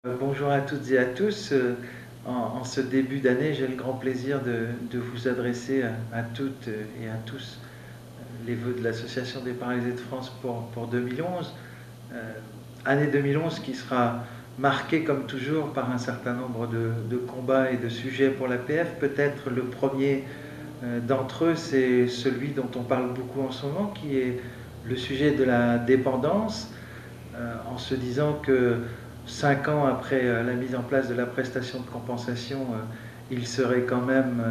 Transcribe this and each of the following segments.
Bonjour à toutes et à tous. En ce début d'année, j'ai le grand plaisir de vous adresser à toutes et à tous les vœux de l'Association des paralysés de France pour 2011. Année 2011 qui sera marquée comme toujours par un certain nombre de combats et de sujets pour l'APF. Peut-être le premier d'entre eux, c'est celui dont on parle beaucoup en ce moment, qui est le sujet de la dépendance, en se disant que 5 ans après la mise en place de la prestation de compensation, il serait quand même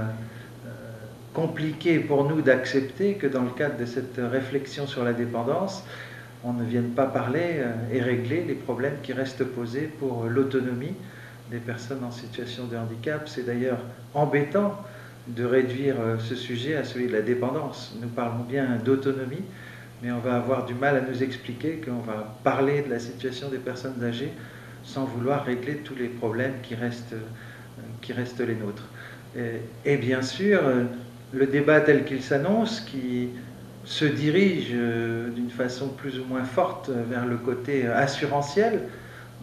compliqué pour nous d'accepter que dans le cadre de cette réflexion sur la dépendance, on ne vienne pas parler et régler les problèmes qui restent posés pour l'autonomie des personnes en situation de handicap. C'est d'ailleurs embêtant de réduire ce sujet à celui de la dépendance. Nous parlons bien d'autonomie, mais on va avoir du mal à nous expliquer qu'on va parler de la situation des personnes âgées sans vouloir régler tous les problèmes qui restent les nôtres. Et bien sûr, le débat tel qu'il s'annonce, qui se dirige d'une façon plus ou moins forte vers le côté assurantiel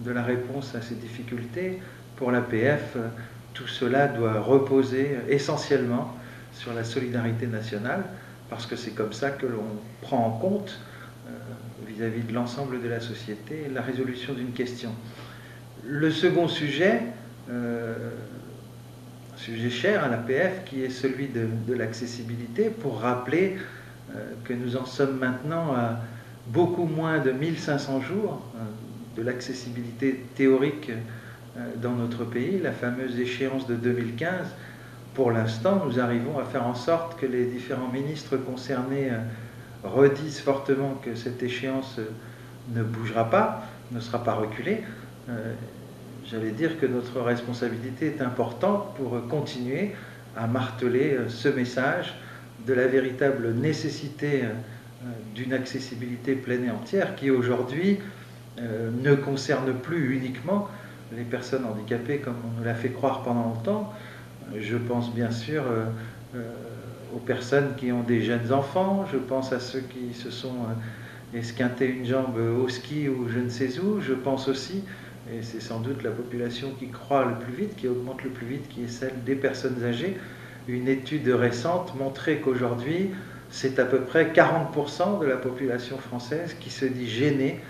de la réponse à ces difficultés, pour l'APF, tout cela doit reposer essentiellement sur la solidarité nationale, parce que c'est comme ça que l'on prend en compte vis-à-vis de l'ensemble de la société la résolution d'une question. Le second sujet, sujet cher à l'APF, qui est celui de l'accessibilité, pour rappeler que nous en sommes maintenant à beaucoup moins de 1500 jours de l'accessibilité théorique dans notre pays, la fameuse échéance de 2015. Pour l'instant, nous arrivons à faire en sorte que les différents ministres concernés redisent fortement que cette échéance ne bougera pas, ne sera pas reculée. J'allais dire que notre responsabilité est importante pour continuer à marteler ce message de la véritable nécessité d'une accessibilité pleine et entière qui aujourd'hui ne concerne plus uniquement les personnes handicapées comme on nous l'a fait croire pendant longtemps. Je pense bien sûr aux personnes qui ont des jeunes enfants, je pense à ceux qui se sont esquintés une jambe au ski ou je ne sais où, je pense aussi, et c'est sans doute la population qui croît le plus vite, qui augmente le plus vite, qui est celle des personnes âgées. Une étude récente montrait qu'aujourd'hui, c'est à peu près 40% de la population française qui se dit gênée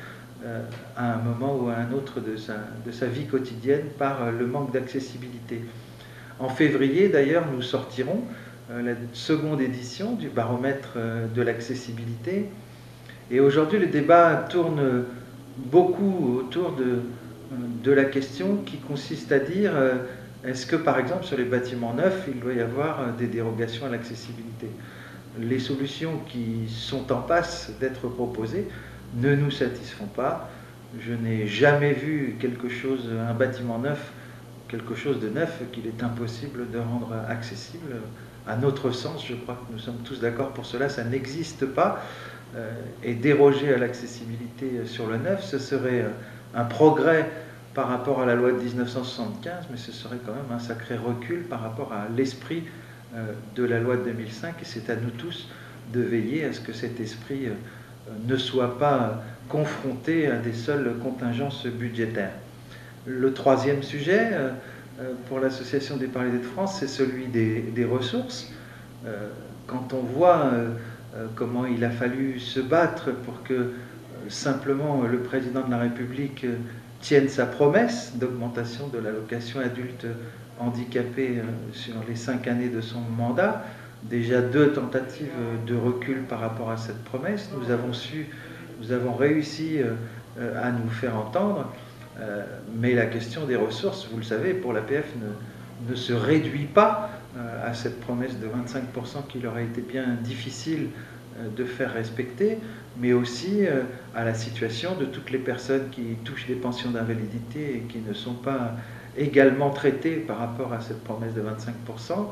à un moment ou à un autre de sa vie quotidienne par le manque d'accessibilité. En février, d'ailleurs, nous sortirons la seconde édition du baromètre de l'accessibilité. Et aujourd'hui, le débat tourne beaucoup autour de la question qui consiste à dire est-ce que, par exemple, sur les bâtiments neufs, il doit y avoir des dérogations à l'accessibilité? Les solutions qui sont en passe d'être proposées ne nous satisfont pas. Je n'ai jamais vu un bâtiment neuf, quelque chose de neuf qu'il est impossible de rendre accessible. À notre sens, je crois que nous sommes tous d'accord pour cela, ça n'existe pas. Et déroger à l'accessibilité sur le neuf, ce serait un progrès par rapport à la loi de 1975, mais ce serait quand même un sacré recul par rapport à l'esprit de la loi de 2005, et c'est à nous tous de veiller à ce que cet esprit ne soit pas confronté à des seules contingences budgétaires. Le troisième sujet pour l'Association des paralysés de France, c'est celui des ressources. Quand on voit comment il a fallu se battre pour que simplement le président de la République tienne sa promesse d'augmentation de l'allocation adulte handicapé sur les 5 années de son mandat, déjà 2 tentatives de recul par rapport à cette promesse. Nous avons réussi à nous faire entendre, mais la question des ressources, vous le savez, pour l'APF ne se réduit pas à cette promesse de 25% qu'il aurait été bien difficile de faire respecter, mais aussi à la situation de toutes les personnes qui touchent des pensions d'invalidité et qui ne sont pas également traitées par rapport à cette promesse de 25%.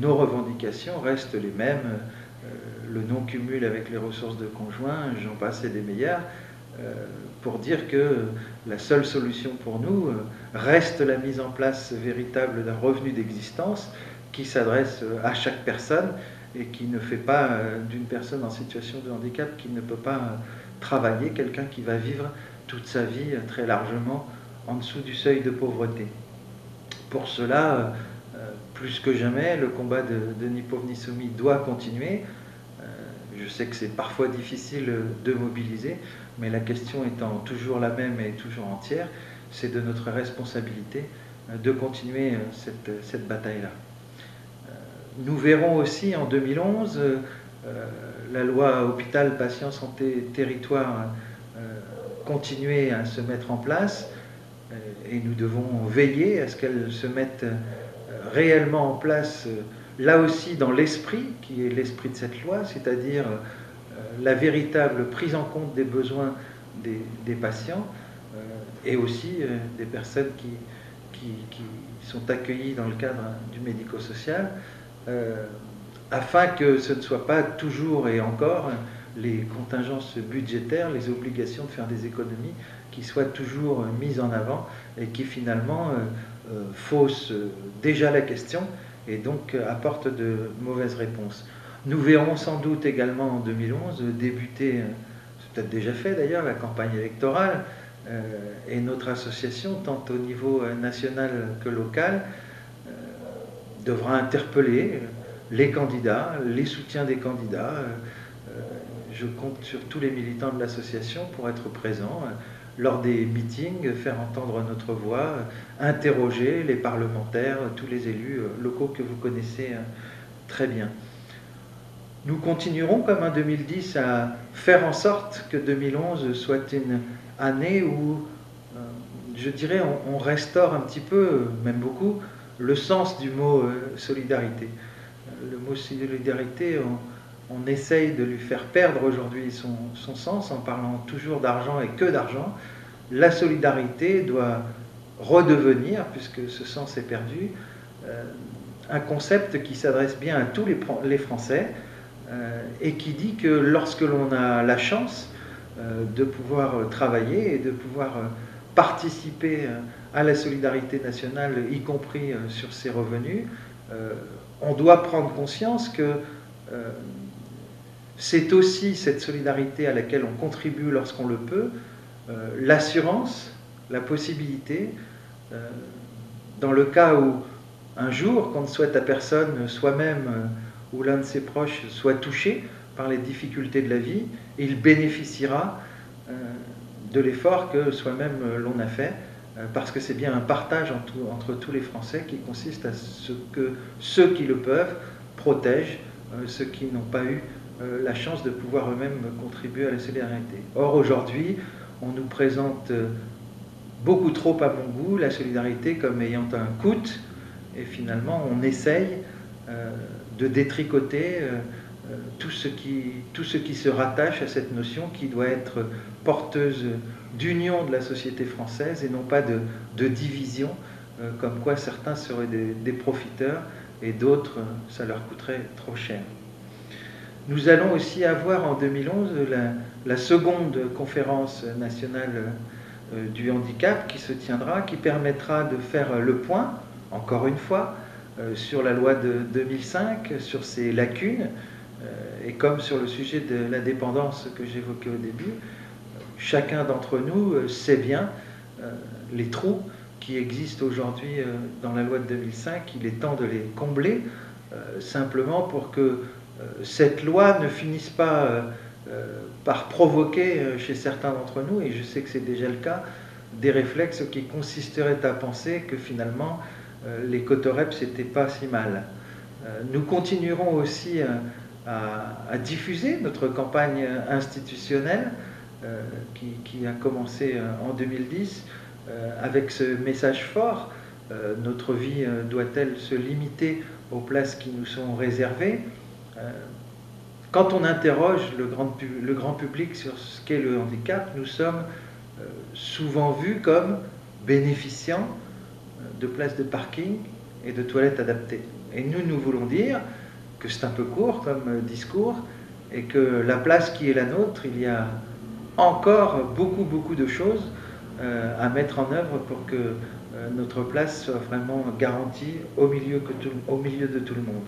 Nos revendications restent les mêmes, le non-cumul avec les ressources de conjoints, j'en passe et des meilleurs, pour dire que la seule solution pour nous reste la mise en place véritable d'un revenu d'existence qui s'adresse à chaque personne et qui ne fait pas d'une personne en situation de handicap qui ne peut pas travailler, quelqu'un qui va vivre toute sa vie très largement en dessous du seuil de pauvreté. Pour cela, plus que jamais, le combat de Ni pauvre ni soumis doit continuer. Je sais que c'est parfois difficile de mobiliser, mais la question étant toujours la même et toujours entière, c'est de notre responsabilité de continuer cette bataille-là. Nous verrons aussi en 2011 la loi Hôpital, Patient, Santé, Territoire continuer à se mettre en place et nous devons veiller à ce qu'elle se mette réellement en place là aussi dans l'esprit qui est l'esprit de cette loi, c'est-à-dire la véritable prise en compte des besoins des patients et aussi des personnes qui sont accueillies dans le cadre du médico-social, afin que ce ne soit pas toujours et encore les contingences budgétaires, les obligations de faire des économies qui soient toujours mises en avant et qui finalement faussent déjà la question et donc apportent de mauvaises réponses. Nous verrons sans doute également en 2011 débuter, c'est peut-être déjà fait d'ailleurs, la campagne électorale et notre association, tant au niveau national que local, devra interpeller les candidats, les soutiens des candidats. Je compte sur tous les militants de l'association pour être présents lors des meetings, faire entendre notre voix, interroger les parlementaires, tous les élus locaux que vous connaissez très bien. Nous continuerons comme en 2010 à faire en sorte que 2011 soit une année où, je dirais, on restaure un petit peu, même beaucoup, le sens du mot solidarité. Le mot solidarité, on essaye de lui faire perdre aujourd'hui son sens en parlant toujours d'argent et que d'argent. La solidarité doit redevenir, puisque ce sens est perdu, un concept qui s'adresse bien à tous les Français et qui dit que lorsque l'on a la chance de pouvoir travailler et de pouvoir participer à la solidarité nationale, y compris sur ses revenus, on doit prendre conscience que c'est aussi cette solidarité à laquelle on contribue lorsqu'on le peut, l'assurance, la possibilité, dans le cas où un jour, qu'on ne souhaite à personne, soi-même ou l'un de ses proches soit touché par les difficultés de la vie, il bénéficiera de l'effort que soi-même l'on a fait, parce que c'est bien un partage entre tous les Français qui consiste à ce que ceux qui le peuvent protègent ceux qui n'ont pas eu la chance de pouvoir eux-mêmes contribuer à la solidarité. Or, aujourd'hui, on nous présente beaucoup trop, à mon goût, la solidarité comme ayant un coût, et finalement, on essaye de détricoter tout ce qui se rattache à cette notion qui doit être porteuse d'union de la société française et non pas de division, comme quoi certains seraient des profiteurs et d'autres, ça leur coûterait trop cher. Nous allons aussi avoir en 2011 la seconde conférence nationale du handicap qui se tiendra, qui permettra de faire le point, encore une fois, sur la loi de 2005, sur ses lacunes, et comme sur le sujet de la dépendance que j'évoquais au début, chacun d'entre nous sait bien les trous qui existent aujourd'hui dans la loi de 2005. Il est temps de les combler, simplement pour que cette loi ne finisse pas par provoquer chez certains d'entre nous, et je sais que c'est déjà le cas, des réflexes qui consisteraient à penser que finalement les cotoreps c'était pas si mal. Nous continuerons aussi à diffuser notre campagne institutionnelle qui a commencé en 2010 avec ce message fort. Notre vie doit-elle se limiter aux places qui nous sont réservées? Quand on interroge le grand public sur ce qu'est le handicap, nous sommes souvent vus comme bénéficiant de places de parking et de toilettes adaptées. Et nous voulons dire que c'est un peu court comme discours et que la place qui est la nôtre, il y a encore beaucoup de choses à mettre en œuvre pour que notre place soit vraiment garantie au milieu de tout le monde.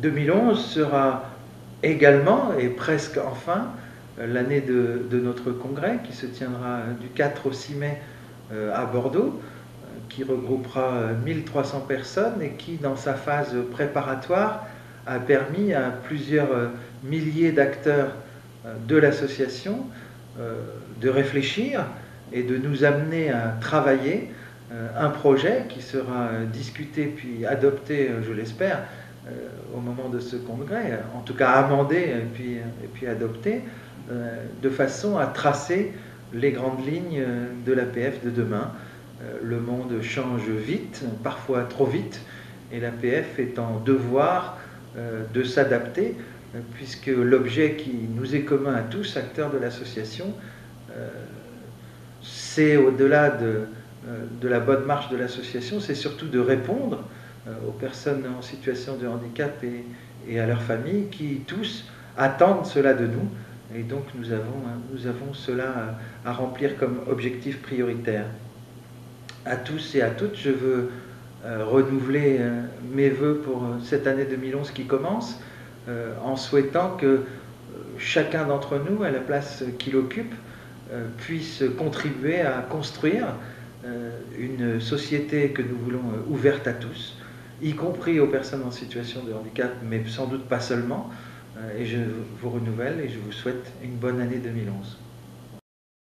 2011 sera également, et presque enfin, l'année de notre congrès qui se tiendra du 4 au 6 mai à Bordeaux, qui regroupera 1300 personnes et qui, dans sa phase préparatoire, a permis à plusieurs milliers d'acteurs de l'association de réfléchir et de nous amener à travailler un projet qui sera discuté puis adopté, je l'espère, au moment de ce congrès, en tout cas amendé et puis adopté, de façon à tracer les grandes lignes de l'APF de demain. Le monde change vite, parfois trop vite, et l'APF est en devoir de s'adapter, puisque l'objet qui nous est commun à tous, acteurs de l'association, c'est au-delà de la bonne marche de l'association, c'est surtout de répondre aux personnes en situation de handicap et à leurs familles qui tous attendent cela de nous. Et donc nous avons cela à remplir comme objectif prioritaire. À tous et à toutes, je veux renouveler mes voeux pour cette année 2011 qui commence, en souhaitant que chacun d'entre nous, à la place qu'il occupe, puisse contribuer à construire une société que nous voulons ouverte à tous, y compris aux personnes en situation de handicap, mais sans doute pas seulement. Et je vous renouvelle et je vous souhaite une bonne année 2011.